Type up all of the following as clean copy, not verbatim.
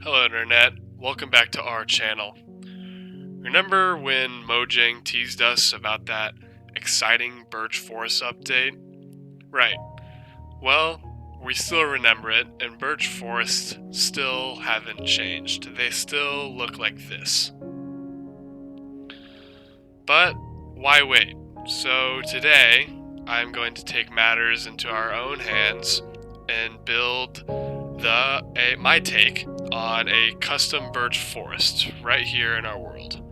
Hello Internet, welcome back to our channel. Remember when Mojang teased us about that exciting Birch Forest update? Right. Well, we still remember it, and Birch Forest still haven't changed. They still look like this. But why wait? So today, I'm going to take matters into our own hands and build my take on a custom birch forest right here in our world.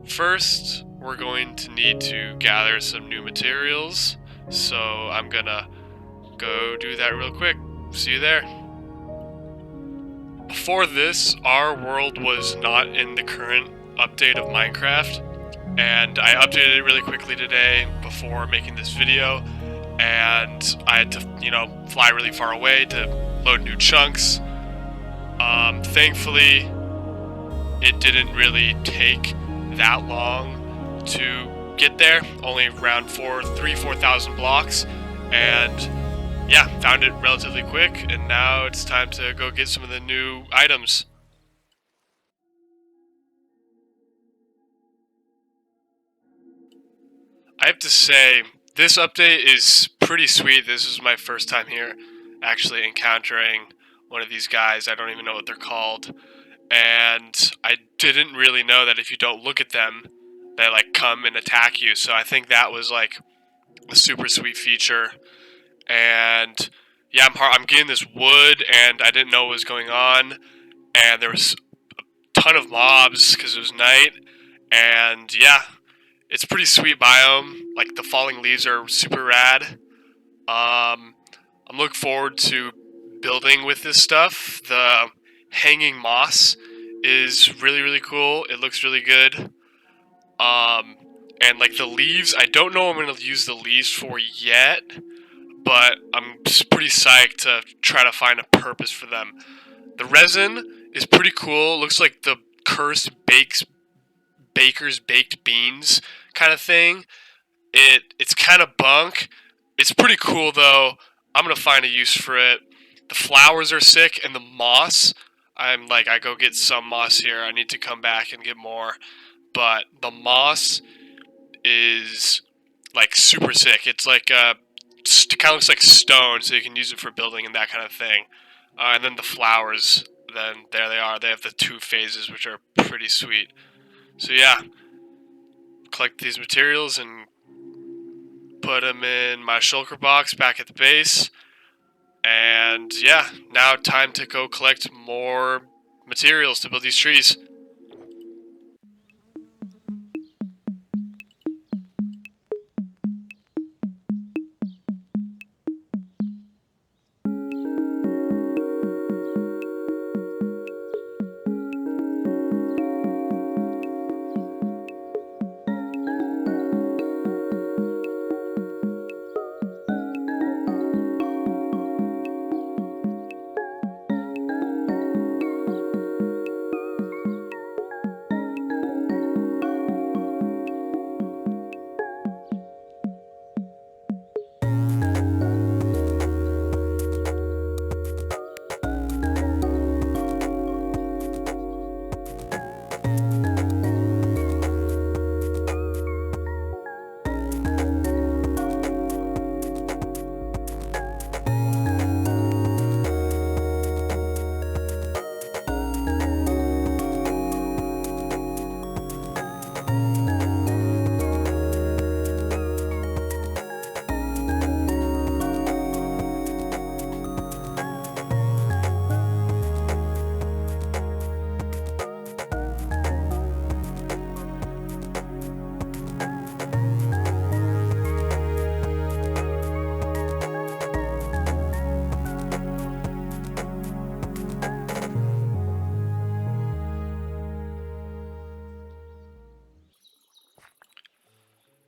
First, we're going to need to gather some new materials, so I'm gonna go do that real quick. See you there. Before this, our world was not in the current update of Minecraft, and I updated it really quickly today before making this video, and I had to, fly really far away to load new chunks. Thankfully, it didn't really take that long to get there, only around 4,000 blocks, and yeah, found it relatively quick, and now it's time to go get some of the new items. I have to say, this update is pretty sweet. This is my first time here actually encountering one of these guys. I don't even know what they're called. And I didn't really know that if you don't look at them, they come and attack you. So I think that was like a super sweet feature. And yeah, I'm getting this wood, and I didn't know what was going on. And there was a ton of mobs because it was night. And yeah, it's a pretty sweet biome. Like the falling leaves are super rad. I'm looking forward to building with this stuff. The hanging moss is really cool. It looks really good. And like the leaves, I don't know what I'm gonna use the leaves for yet, but I'm just pretty psyched to try to find a purpose for them. The resin is pretty cool. It looks like the cursed baker's baked beans kind of thing. It's kind of bunk. It's pretty cool though. I'm gonna find a use for it. The flowers are sick, and the moss. I go get some moss here. I need to come back and get more. But the moss is like super sick. It's like it kind of looks like stone, so you can use it for building and that kind of thing. And then the flowers, then there they are. They have the two phases, which are pretty sweet. So yeah, collect these materials and put them in my shulker box back at the base. And yeah, now time to go collect more materials to build these trees.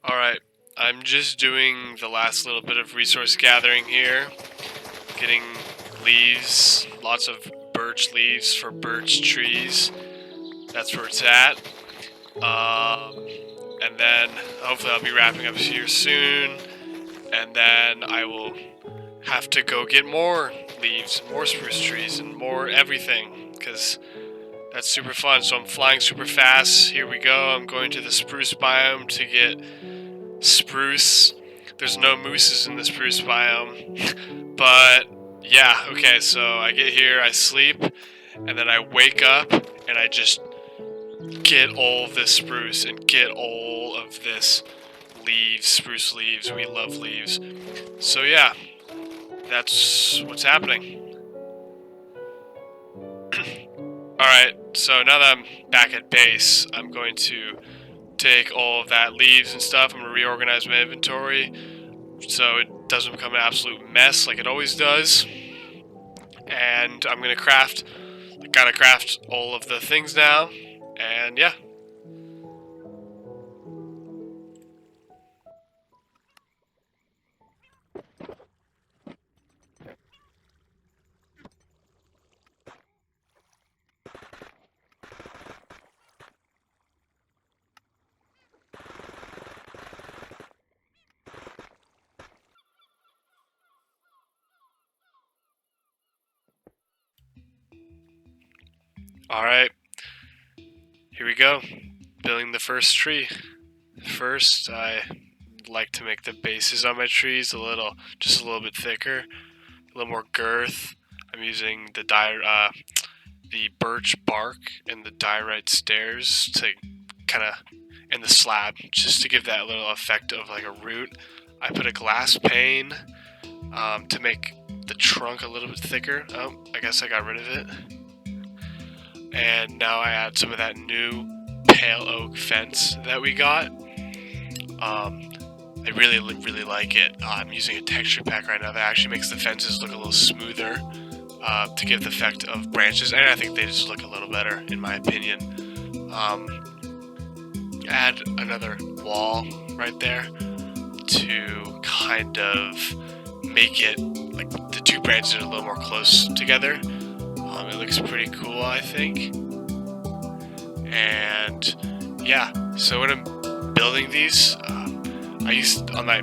Alright, I'm just doing the last little bit of resource gathering here. Getting leaves, lots of birch leaves for birch trees. That's where it's at. And then hopefully I'll be wrapping up here soon. And then I will have to go get more leaves, more spruce trees, and more everything. because that's super fun. So I'm flying super fast. Here we go. I'm going to the spruce biome to get spruce. There's no mooses in the spruce biome. But yeah, okay, so I get here, I sleep, and then I wake up and I just get all of this spruce and get all of this leaves, spruce leaves. We love leaves. So yeah, that's what's happening. Alright, so now that I'm back at base, I'm going to take all of that leaves and stuff. I'm going to reorganize my inventory so it doesn't become an absolute mess like it always does. And I'm going to gotta craft all of the things now. And yeah. Alright, here we go. Building the first tree. First, I like to make the bases on my trees just a little bit thicker, a little more girth. I'm using the birch bark and the diorite stairs to and the slab, just to give that little effect of like a root. I put a glass pane to make the trunk a little bit thicker. Oh, I guess I got rid of it. And now I add some of that new pale oak fence that we got. I really like it. I'm using a texture pack right now that actually makes the fences look a little smoother to give the effect of branches, and I think they just look a little better, in my opinion. Add another wall right there to kind of make it like the two branches are a little more close together. It looks pretty cool, I think. And yeah, so when I'm building these, I used on my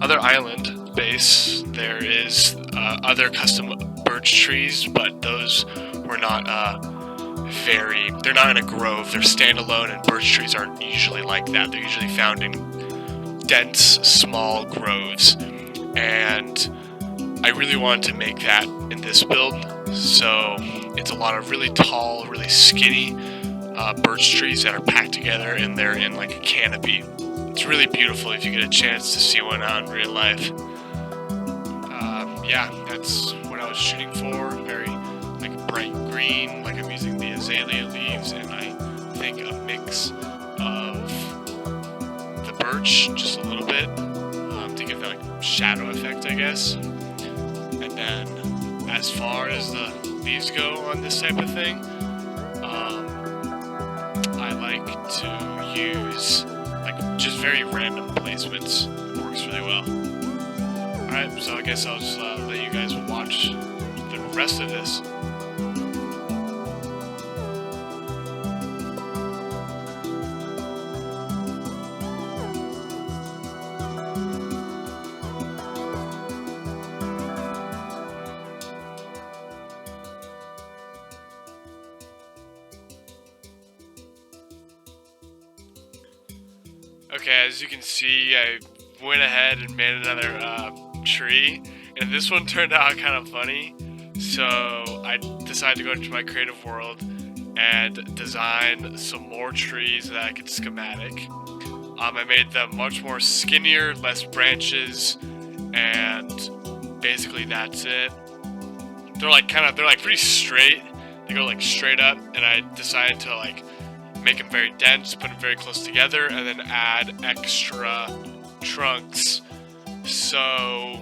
other island base, there is other custom birch trees, but those were not they're not in a grove, they're standalone, and birch trees aren't usually like that. They're usually found in dense, small groves, and I really wanted to make that in this build, so it's a lot of really tall, really skinny birch trees that are packed together, and they're in like a canopy. It's really beautiful if you get a chance to see one out in real life. Yeah, that's what I was shooting for. Very like bright green, like I'm using the azalea leaves, and I think a mix of the birch, just a little bit, to give that like shadow effect, I guess. And then, as far as the leaves go on this type of thing, I like to use just very random placements. It works really well. Alright, so I guess I'll just let you guys watch the rest of this. Okay, as you can see, I went ahead and made another tree, and this one turned out kind of funny. So I decided to go into my creative world and design some more trees that I could schematic. I made them much more skinnier, less branches, and basically that's it. They're pretty straight. They go like straight up, and I decided to make them very dense, put them very close together, and then add extra trunks. So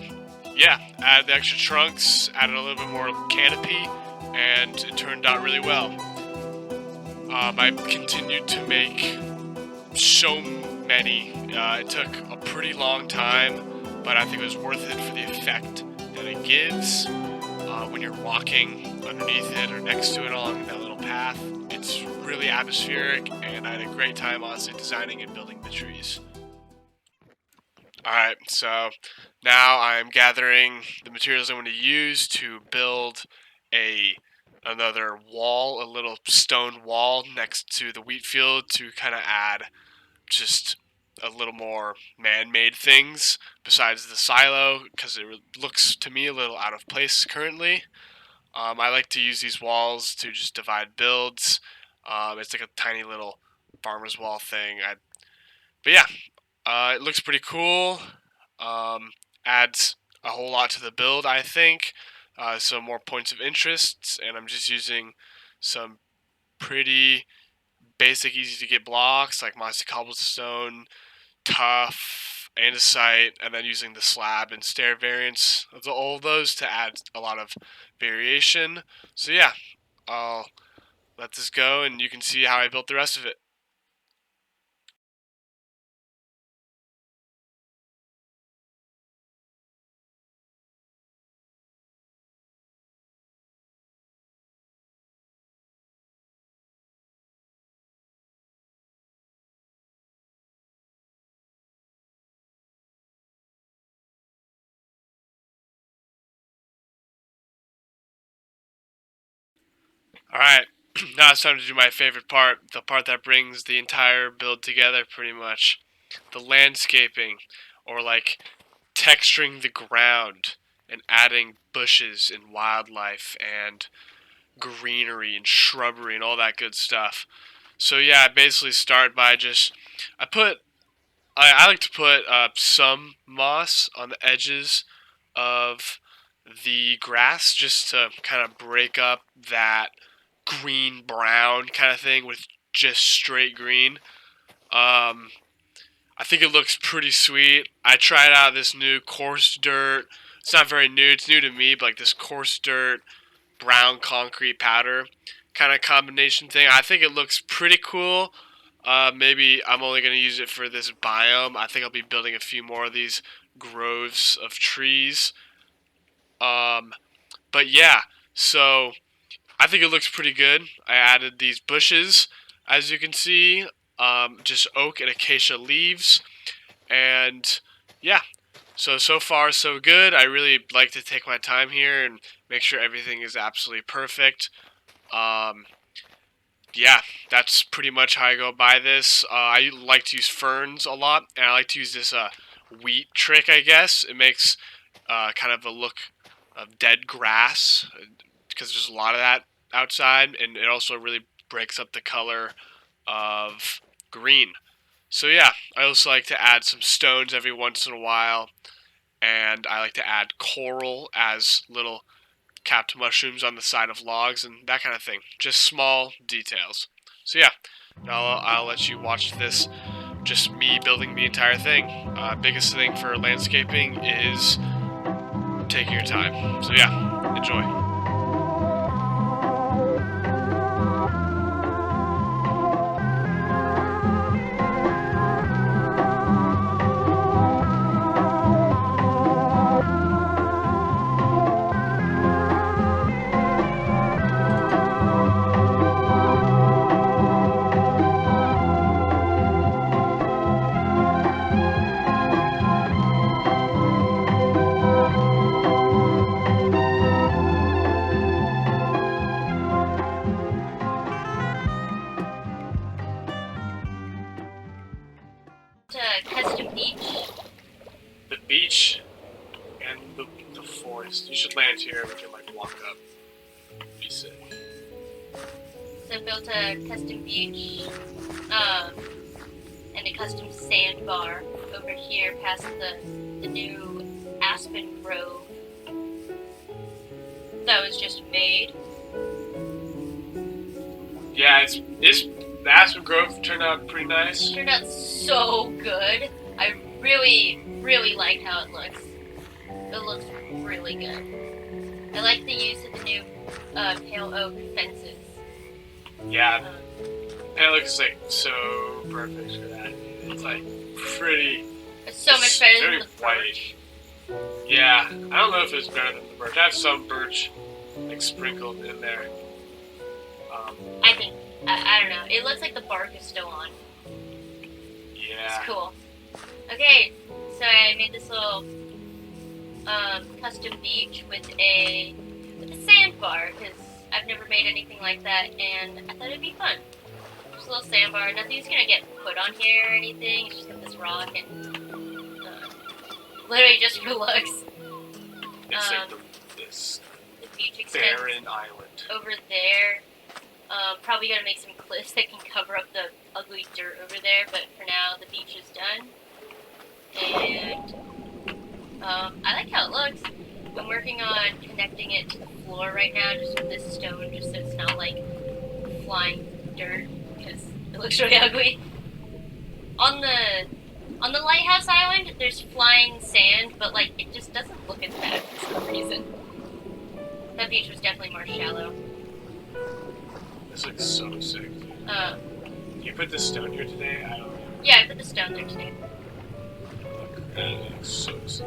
yeah, added the extra trunks, added a little bit more canopy, and it turned out really well. I continued to make so many. It took a pretty long time, but I think it was worth it for the effect that it gives when you're walking underneath it or next to it along that little path. It's really atmospheric, and I had a great time, honestly, designing and building the trees. Alright, so now I'm gathering the materials I'm going to use to build a another wall, a little stone wall next to the wheat field to kind of add just a little more man-made things besides the silo, because it looks to me a little out of place currently. I like to use these walls to just divide builds. It's like a tiny little farmer's wall thing. But yeah, it looks pretty cool. Um, Adds a whole lot to the build, I think. Some more points of interest, and I'm just using some pretty basic, easy to get blocks like mossy cobblestone, tough, andesite, and then using the slab and stair variants of all of those to add a lot of variation. So yeah, I'll let this go, and you can see how I built the rest of it. Alright, now it's time to do my favorite part, the part that brings the entire build together pretty much. The landscaping, or like texturing the ground and adding bushes and wildlife and greenery and shrubbery and all that good stuff. So yeah, I basically start by just I like to put some moss on the edges of the grass just to kind of break up that green brown kind of thing with just straight green. Um, I think it looks pretty sweet. I tried out this new coarse dirt. It's not very new. It's new to me, but like this coarse dirt brown concrete powder kind of combination thing. I think it looks pretty cool. Maybe I'm only going to use it for this biome. I think I'll be building a few more of these groves of trees. Um, but yeah, so I think it looks pretty good. I added these bushes, as you can see, just oak and acacia leaves, and yeah. So far so good. I really like to take my time here and make sure everything is absolutely perfect. Um, yeah, that's pretty much how I go by this. I like to use ferns a lot, and I like to use this wheat trick, I guess. It makes kind of a look of dead grass because there's a lot of that outside, and it also really breaks up the color of green. So yeah, I also like to add some stones every once in a while, and I like to add coral as little capped mushrooms on the side of logs and that kind of thing. Just small details. So yeah, now I'll let you watch this. Just me building the entire thing. Biggest thing for landscaping is taking your time. So yeah, enjoy. To custom beach. The beach and the forest. You should land here. We can like walk up. Be safe. So built a custom beach, and a custom sandbar over here past the new aspen grove that was just made. Yeah, the Aspen Grove turned out pretty nice. It turned out so good. I really, really liked how it looks. It looks really good. I like the use of the new pale oak fences. Yeah, pale oak is like so perfect for that. It's like pretty. It's so much better than the white. birch. Yeah, I don't know if it's better than the birch. I have some birch like sprinkled in there. I think I don't know. It looks like the bark is still on. Yeah. It's cool. Okay, so I made this little custom beach with a sandbar because I've never never made anything like that, and I thought it'd be fun. Just a little sandbar. Nothing's gonna get put on here or anything. It's just got this rock and literally just for looks. It's like this the beach extends barren island over there. Probably gonna make some cliffs that can cover up the ugly dirt over there, but for now the beach is done. And I like how it looks. I'm working on connecting it to the floor right now, just with this stone, just so it's not like flying dirt, because it looks really ugly. On the lighthouse island, there's flying sand, but like it just doesn't look as bad for some reason. That beach was definitely more shallow. This looks so sick. You put the stone here today? I don't know. Yeah, I put the stone there today. It looks so sick.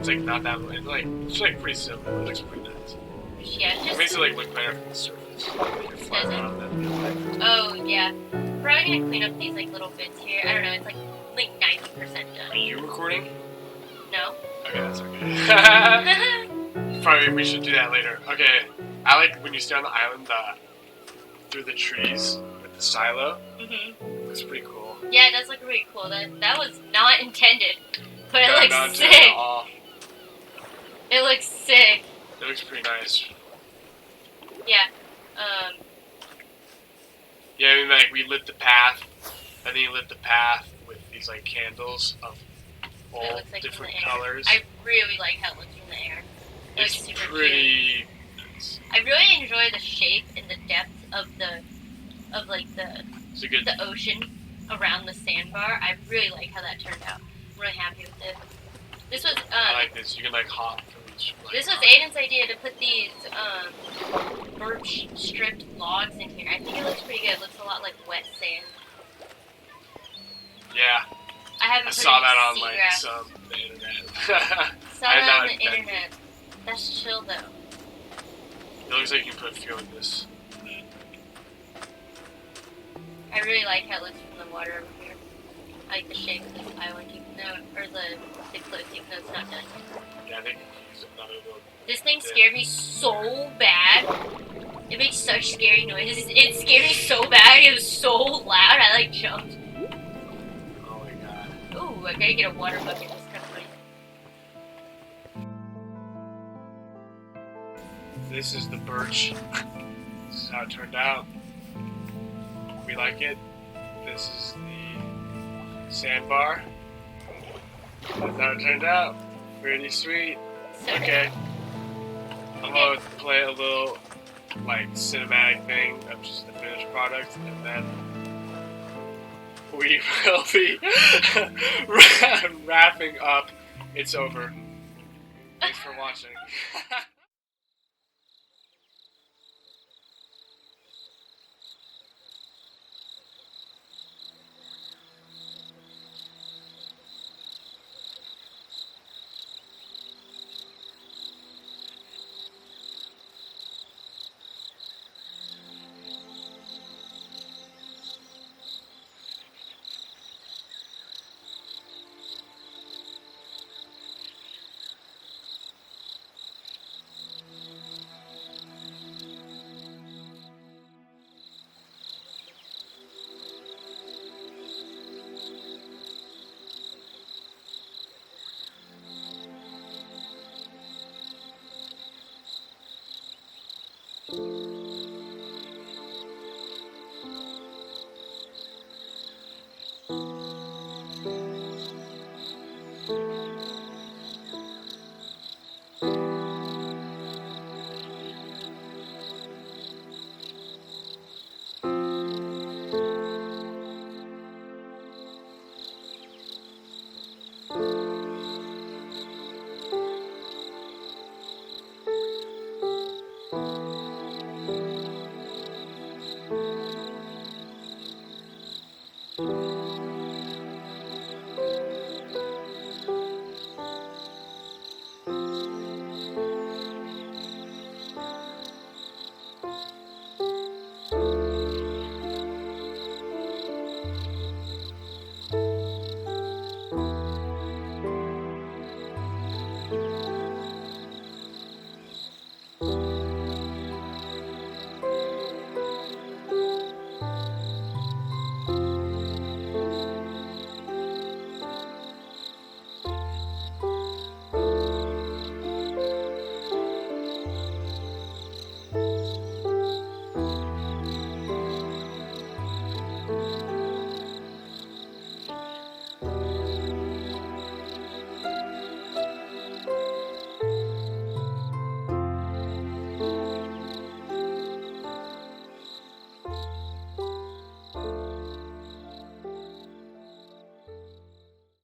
It's like not that it's like pretty simple. It looks pretty nice. Yeah, It makes it like look better from the surface. You're flying around that. Oh yeah. Probably gonna clean up these like little bits here. I don't know, it's like 90% Are done. you recording? No. Okay, that's okay. Probably we should do that later. Okay, I like when you stay on the island through the trees with the silo. Mhm. It's pretty cool. Yeah, it does look really cool. That was not intended, but it No, looks not sick. at all. It looks sick. It looks pretty nice. Yeah. Yeah, I mean, like we lit the path, and then you lit the path with these like candles of It all looks like different from the air. colors. I really like how it looks from the air. It looks It's super pretty. cute. I really enjoy the shape and the depth of the It's a good. ocean around the sandbar. I really like how that turned out. I'm really happy with it. This was I like this. You can like hop from each. Like, this was Aiden's idea to put these birch stripped logs in here. I think it looks pretty good. It looks a lot like wet sand. Yeah, I haven't I put saw any that on seagrass. like the internet. Saw I that not on the expect internet. That's chill though. It looks like you can put fuel in this. I really like how it looks from the water over here. I like the shape of this island, even though, or the cliff, even though it's not done. Yeah, I think you can use another little. This thing scared me so bad. It makes such scary noises. It scared me so bad. It was so loud. I like jumped. Oh my god. Ooh, I gotta get a water bucket. That's kind of funny. This is the birch. This is how it turned out. We like it. This is the sandbar. That's how it turned out. Pretty sweet. So Okay. I'm gonna play a little like cinematic thing of just the finished product, and then we will be wrapping up. It's over. Thanks for watching.